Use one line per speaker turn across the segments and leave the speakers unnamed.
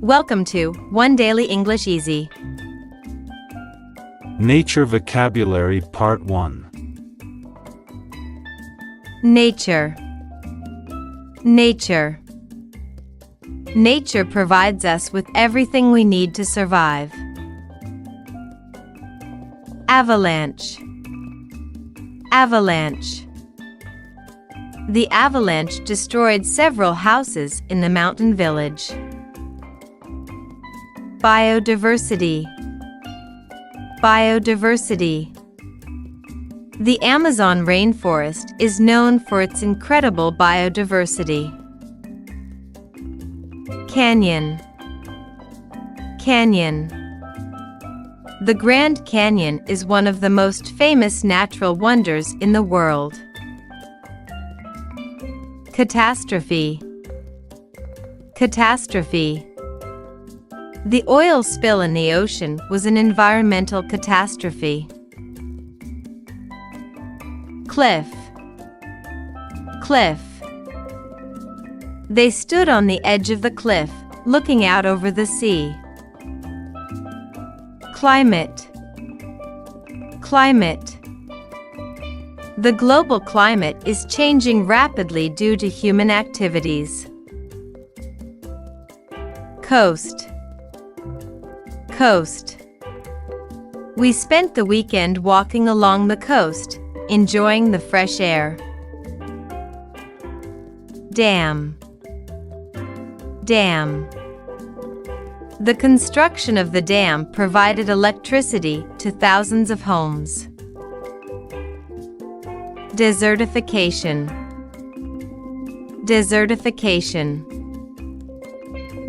Welcome to One Daily English Easy.
Nature Vocabulary Part 1.
Nature. Nature. Nature provides us with everything we need to survive. Avalanche. Avalanche. The avalanche destroyed several houses in the mountain village. Biodiversity. Biodiversity. The Amazon rainforest is known for its incredible biodiversity. Canyon. Canyon. The Grand Canyon is one of the most famous natural wonders in the world. Catastrophe. Catastrophe. The oil spill in the ocean was an environmental catastrophe. Cliff. Cliff. They stood on the edge of the cliff, looking out over the sea. Climate. Climate. The global climate is changing rapidly due to human activities. Coast. Coast. We spent the weekend walking along the coast, enjoying the fresh air. Dam. Dam. The construction of the dam provided electricity to thousands of homes. Desertification. Desertification.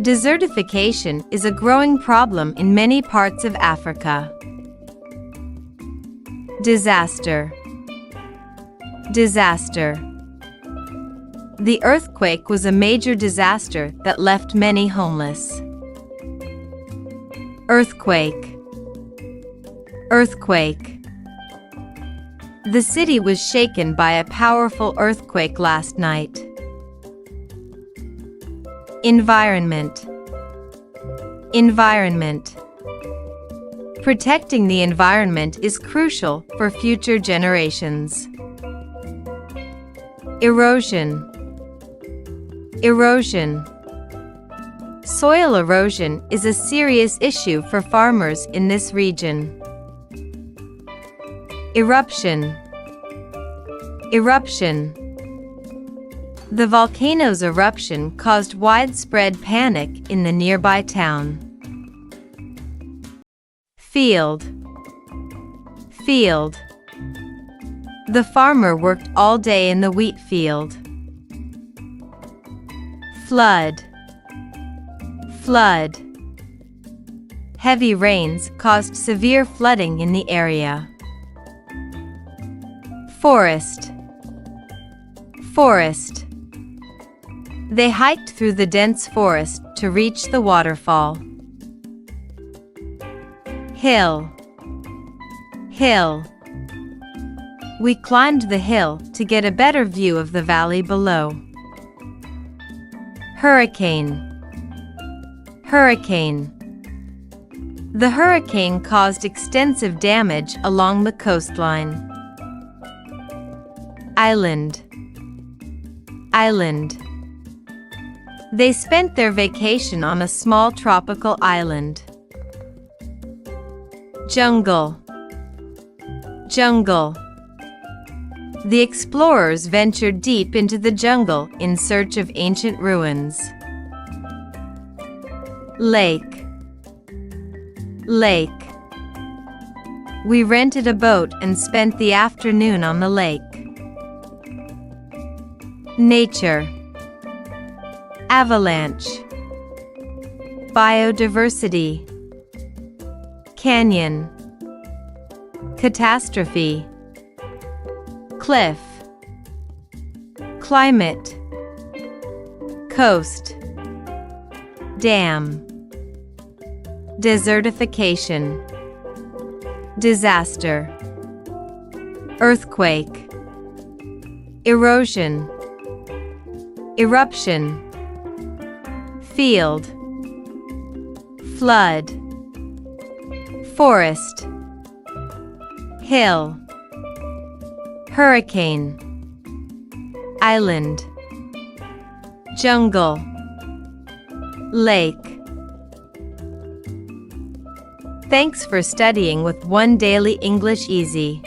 Desertification is a growing problem in many parts of Africa. Disaster. Disaster. The earthquake was a major disaster that left many homeless. Earthquake. Earthquake. The city was shaken by a powerful earthquake last night. Environment. Environment. Protecting the environment is crucial for future generations. Erosion. Erosion. Soil erosion is a serious issue for farmers in this region. Eruption. Eruption. The volcano's eruption caused widespread panic in the nearby town. Field. Field. The farmer worked all day in the wheat field. Flood. Flood. Heavy rains caused severe flooding in the area. Forest. Forest. They hiked through the dense forest to reach the waterfall. Hill. Hill. We climbed the hill to get a better view of the valley below. Hurricane. Hurricane. The hurricane caused extensive damage along the coastline. Island. Island. They spent their vacation on a small tropical island. Jungle. Jungle. The explorers ventured deep into the jungle in search of ancient ruins. Lake. Lake. We rented a boat and spent the afternoon on the lake. Nature. Avalanche. Biodiversity. Canyon. Catastrophe. Cliff. Climate. Coast. Dam. Desertification. Disaster. Earthquake. Erosion. Eruption. Field. flood, forest, hill, hurricane, island, jungle, lake. Thanks for studying with One Daily English Easy.